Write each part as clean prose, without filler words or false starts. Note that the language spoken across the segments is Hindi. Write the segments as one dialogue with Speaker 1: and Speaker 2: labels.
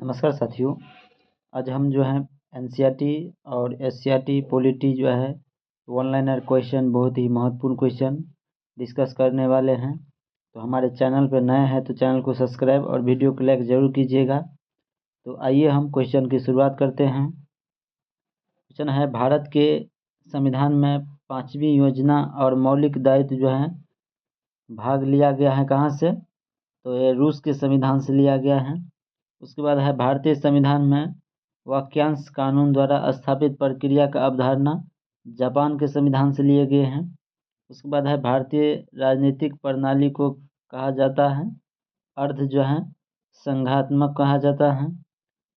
Speaker 1: नमस्कार साथियों। आज हम जो है एनसीईआरटी और एससीईआरटी पॉलिटी जो है वन लाइनर क्वेश्चन, बहुत ही महत्वपूर्ण क्वेश्चन डिस्कस करने वाले हैं। तो हमारे चैनल पर नए हैं तो चैनल को सब्सक्राइब और वीडियो को लाइक ज़रूर कीजिएगा। तो आइए हम क्वेश्चन की शुरुआत करते हैं। क्वेश्चन है, भारत के संविधान में 5वीं योजना और मौलिक दायित्व जो है भाग लिया गया है कहाँ से? तो ये रूस के संविधान से लिया गया है। उसके बाद है, भारतीय संविधान में वाक्यांश कानून द्वारा स्थापित प्रक्रिया का अवधारणा जापान के संविधान से लिए गए हैं। उसके बाद है, भारतीय राजनीतिक प्रणाली को कहा जाता है अर्ध जो है संघात्मक कहा जाता है।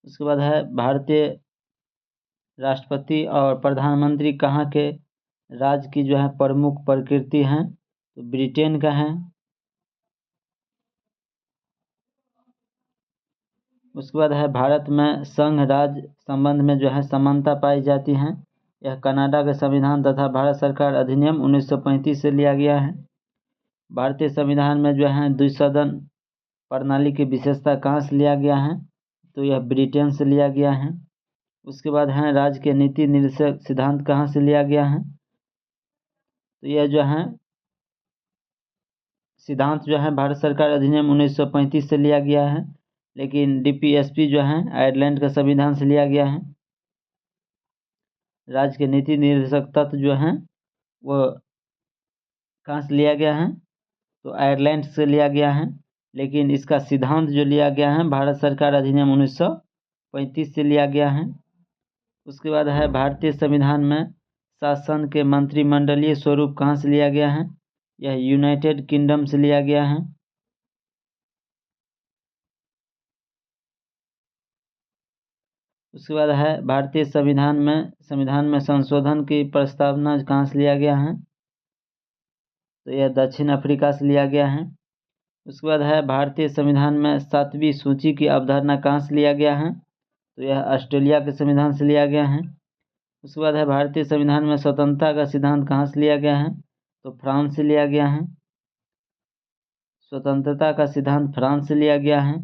Speaker 1: उसके बाद है, भारतीय राष्ट्रपति और प्रधानमंत्री कहाँ के राज्य की जो है प्रमुख प्रकृति हैं? तो ब्रिटेन का है। उसके बाद है, भारत में संघ राज्य संबंध में जो है समानता पाई जाती है। यह कनाडा के संविधान तथा भारत सरकार अधिनियम 1935 से लिया गया है। भारतीय संविधान में जो है द्विसदन प्रणाली की विशेषता कहाँ से लिया गया है? तो यह ब्रिटेन से लिया गया है। उसके बाद है, राज्य के नीति निर्देशक सिद्धांत कहाँ से लिया गया है? तो यह जो है सिद्धांत जो है भारत सरकार अधिनियम 1935 से लिया गया है, लेकिन डीपीएसपी जो है आयरलैंड का संविधान से लिया गया है। राज्य के नीति निर्देशक तत्व जो हैं वो कहाँ से लिया गया है? तो आयरलैंड से लिया गया है, लेकिन इसका सिद्धांत जो लिया गया है भारत सरकार अधिनियम 1935 से लिया गया है। उसके बाद है, भारतीय संविधान में शासन के मंत्रिमंडलीय स्वरूप कहाँ से लिया गया है? यह यूनाइटेड किंगडम से लिया गया है। उसके बाद है, भारतीय संविधान में संशोधन की प्रस्तावना कहाँ से लिया गया है? तो यह दक्षिण अफ्रीका से लिया गया है। उसके बाद है, भारतीय संविधान में 7वीं सूची की अवधारणा कहाँ से लिया गया है? तो यह ऑस्ट्रेलिया के संविधान से लिया गया है। उसके बाद है, भारतीय संविधान में स्वतंत्रता का सिद्धांत कहाँ से लिया गया है? तो फ्रांस से लिया गया है। स्वतंत्रता का सिद्धांत फ्रांस से लिया गया है।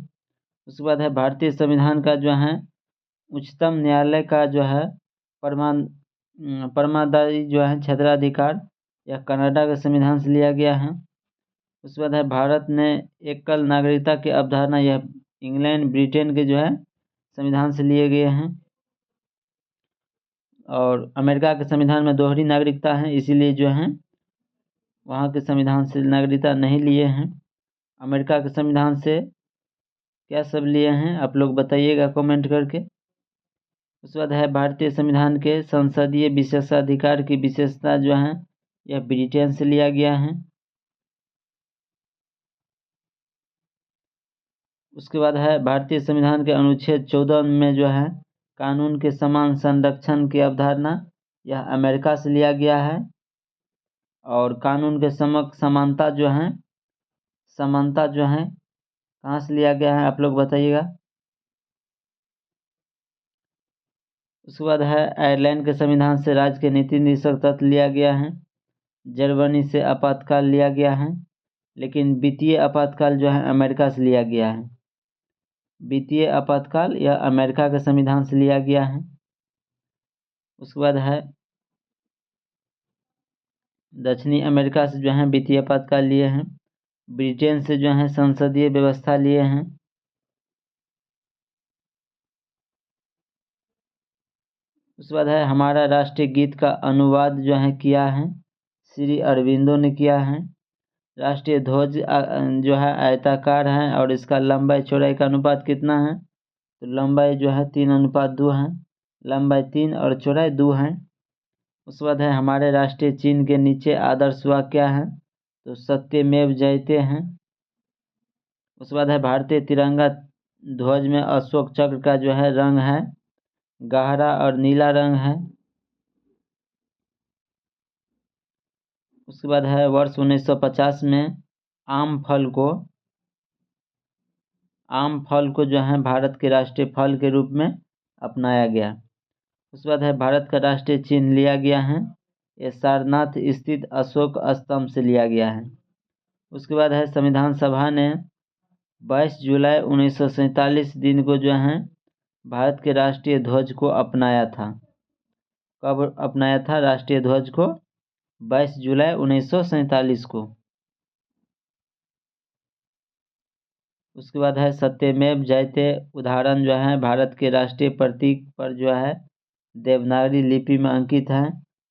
Speaker 1: उसके बाद है, भारतीय संविधान का जो है उच्चतम न्यायालय का जो है परमादायी जो है क्षेत्राधिकार, यह कनाडा के संविधान से लिया गया है। उसके बाद है, भारत ने एकल नागरिकता की अवधारणा, यह इंग्लैंड ब्रिटेन के जो है संविधान से लिए गए हैं। और अमेरिका के संविधान में दोहरी नागरिकता है, इसीलिए जो है वहाँ के संविधान से नागरिकता नहीं लिए हैं। अमेरिका के संविधान से क्या सब लिए हैं आप लोग बताइएगा कमेंट करके। उसके बाद है, भारतीय संविधान के संसदीय विशेषाधिकार की विशेषता जो है यह ब्रिटेन से लिया गया है। उसके बाद है, भारतीय संविधान के अनुच्छेद 14 में जो है कानून के समान संरक्षण की अवधारणा, यह अमेरिका से लिया गया है। और कानून के समक्ष समानता जो है कहाँ से लिया गया है आप लोग बताइएगा। उसके बाद है, आयरलैंड के संविधान से राज्य के नीति निर्देशक तत्व लिया गया है। जर्मनी से आपातकाल लिया गया है, लेकिन वित्तीय आपातकाल जो है अमेरिका से लिया गया है। वित्तीय आपातकाल यह अमेरिका के संविधान से लिया गया है। उसके बाद है, दक्षिणी अमेरिका से जो है वित्तीय आपातकाल लिए हैं। ब्रिटेन से जो है संसदीय व्यवस्था लिए हैं। उसके बाद है, हमारा राष्ट्रीय गीत का अनुवाद जो है किया है श्री अरविंदो ने किया है। राष्ट्रीय ध्वज जो है आयताकार है और इसका लंबाई चौड़ाई का अनुपात कितना है? तो लंबाई जो है 3:2 है। लंबाई 3 और चौड़ाई 2 है। उसके बाद है, हमारे राष्ट्रीय चिन्ह के नीचे आदर्श वाक्य क्या है? तो सत्यमेव जयते हैं। उसके बाद है, भारतीय तिरंगा ध्वज में अशोक चक्र का जो है रंग है गहरा और नीला रंग है। उसके बाद है, वर्ष 1950 में आम फल को जो है भारत के राष्ट्रीय फल के रूप में अपनाया गया। उसके बाद है, भारत का राष्ट्रीय चिन्ह लिया गया है, ये सारनाथ स्थित अशोक स्तंभ से लिया गया है। उसके बाद है, संविधान सभा ने 22 जुलाई 1947 दिन को जो है भारत के राष्ट्रीय ध्वज को अपनाया था। कब अपनाया था राष्ट्रीय ध्वज को? 22 जुलाई 1947 को। उसके बाद है सत्यमेव जयते उदाहरण जो है भारत के राष्ट्रीय प्रतीक पर जो है देवनागरी लिपि में अंकित है,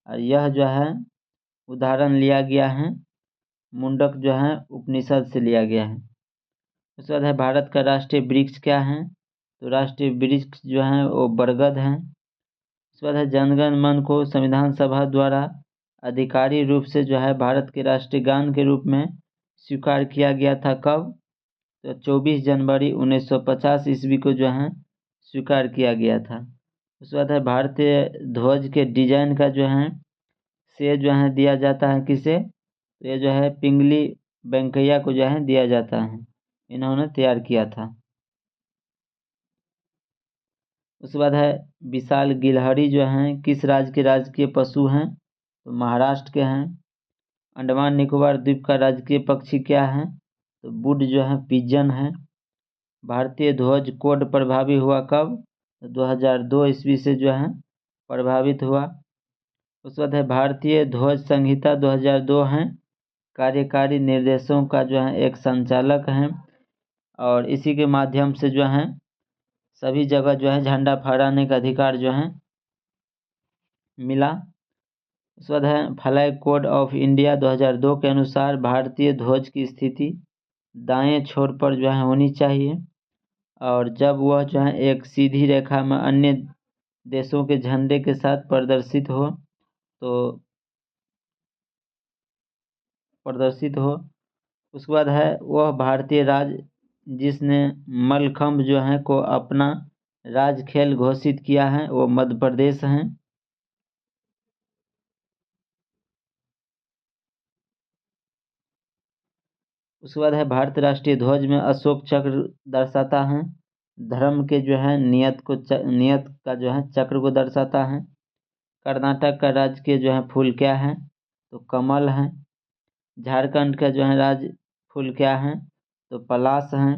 Speaker 1: और यह जो है उदाहरण लिया गया है मुंडक जो है उपनिषद से लिया गया है। उसके बाद है भारत का राष्ट्रीय वृक्ष क्या है? तो राष्ट्रीय वृक्ष जो है वो बरगद है। उसके बाद है जनगण मन को संविधान सभा द्वारा आधिकारिक रूप से जो है भारत के राष्ट्रीय गान के रूप में स्वीकार किया गया था। कब? तो 24 जनवरी 1950 ईस्वी को जो है स्वीकार किया गया था। उसके बाद है भारतीय ध्वज के डिजाइन का जो है श्रेय जो है दिया जाता है किसे? तो ये जो है पिंगली वेंकैया को जो है दिया जाता है, इन्होंने तैयार किया था। उसके बाद है विशाल गिलहरी जो हैं किस राज्य के राजकीय पशु हैं? तो महाराष्ट्र के हैं। अंडमान निकोबार द्वीप का राजकीय पक्षी क्या है? तो वुड जो है पिजन है। भारतीय ध्वज कोड प्रभावी हुआ कब? तो 2002 ईस्वी से जो है प्रभावित हुआ। उसके बाद है भारतीय ध्वज संहिता 2002 है, कार्यकारी निर्देशों का जो है एक संचालक है, और इसी के माध्यम से जो है सभी जगह जो है झंडा फहराने का अधिकार जो है मिला। उसके बाद है फ्लैग कोड ऑफ इंडिया 2002 के अनुसार भारतीय ध्वज की स्थिति दाएं छोर पर जो है होनी चाहिए, और जब वह जो है एक सीधी रेखा में अन्य देशों के झंडे के साथ प्रदर्शित हो। उसके बाद है वह भारतीय राज्य जिसने मल्लखम्ब जो है को अपना राज्य खेल घोषित किया है वो मध्य प्रदेश है। उसके बाद है भारत राष्ट्रीय ध्वज में अशोक चक्र दर्शाता है, धर्म के जो है नियत का जो है चक्र को दर्शाता है। कर्नाटक का राजकीय जो है फूल क्या है? तो कमल है। झारखंड का जो है राज्य फूल क्या है? तो पलाश है।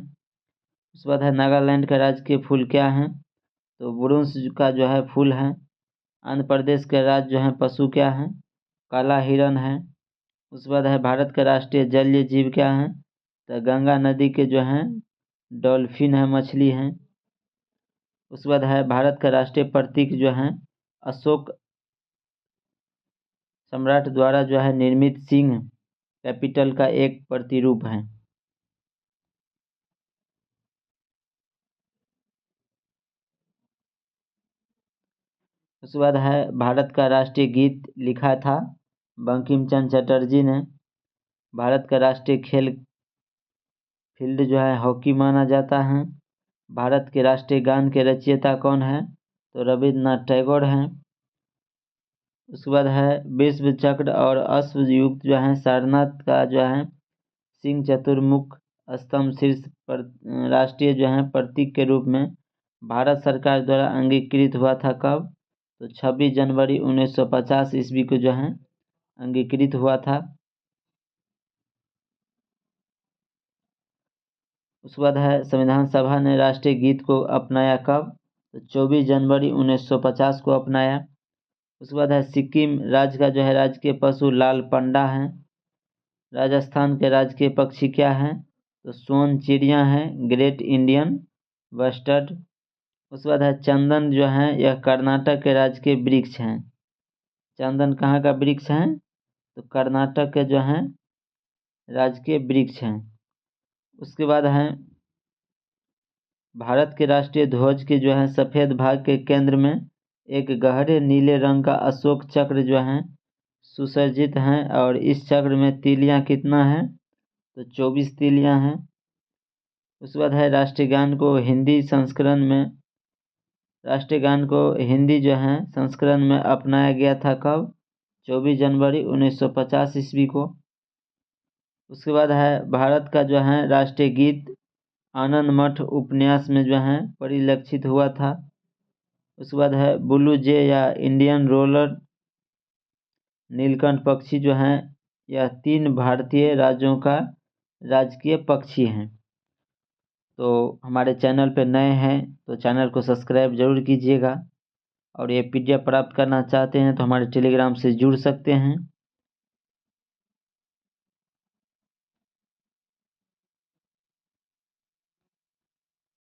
Speaker 1: उसके बाद है नागालैंड का राजकीय फूल क्या है? तो बुरुंश का जो है फूल है। आंध्र प्रदेश का राज्य जो है पशु क्या है? काला हिरण है। उसके बाद है भारत का राष्ट्रीय जलीय जीव क्या है? तो गंगा नदी के जो है डॉल्फिन है, मछली है। उसके बाद है भारत का राष्ट्रीय प्रतीक जो है अशोक सम्राट द्वारा जो है निर्मित सिंह कैपिटल का एक प्रतिरूप है। उसके बाद है भारत का राष्ट्रीय गीत लिखा था बंकिम चंद्र चटर्जी ने। भारत का राष्ट्रीय खेल फील्ड जो है हॉकी माना जाता है। भारत के राष्ट्रीय गान के रचयिता कौन है? तो रविन्द्रनाथ टैगोर हैं। उसके बाद है विश्व चक्र और अश्व युक्त जो है सारनाथ का जो है सिंह चतुर्मुख स्तंभ शीर्ष पर राष्ट्रीय जो है प्रतीक के रूप में भारत सरकार द्वारा अंगीकृत हुआ था। कब? तो 26 जनवरी 1950 ईस्वी को जो है अंगीकृत हुआ था। उसके बाद है संविधान सभा ने राष्ट्रीय गीत को अपनाया कब? तो 24 जनवरी 1950 को अपनाया। उसके बाद है सिक्किम राज्य का जो है राजकीय पशु लाल पंडा है। राजस्थान के राजकीय पक्षी क्या है? तो सोन चिड़िया है, ग्रेट इंडियन बस्टर्ड। उसके बाद है चंदन जो है यह कर्नाटक के राजकीय वृक्ष हैं। चंदन कहाँ का वृक्ष है? तो कर्नाटक के जो है राजकीय वृक्ष हैं। उसके बाद है भारत के राष्ट्रीय ध्वज के जो है सफ़ेद भाग के केंद्र में एक गहरे नीले रंग का अशोक चक्र जो है सुसज्जित हैं, और इस चक्र में तीलियां कितना है? तो 24 तीलियां हैं। उसके बाद है राष्ट्रीय गान को हिंदी जो है संस्करण में अपनाया गया था। कब? 24 जनवरी 1950 ईस्वी को। उसके बाद है भारत का जो है राष्ट्रीय गीत आनंद मठ उपन्यास में जो है परिलक्षित हुआ था। उसके बाद है ब्लू जे या इंडियन रोलर नीलकंठ पक्षी जो है यह 3 भारतीय राज्यों का राजकीय पक्षी हैं। तो हमारे चैनल पे नए हैं तो चैनल को सब्सक्राइब ज़रूर कीजिएगा। और ये PDF प्राप्त करना चाहते हैं तो हमारे टेलीग्राम से जुड़ सकते हैं।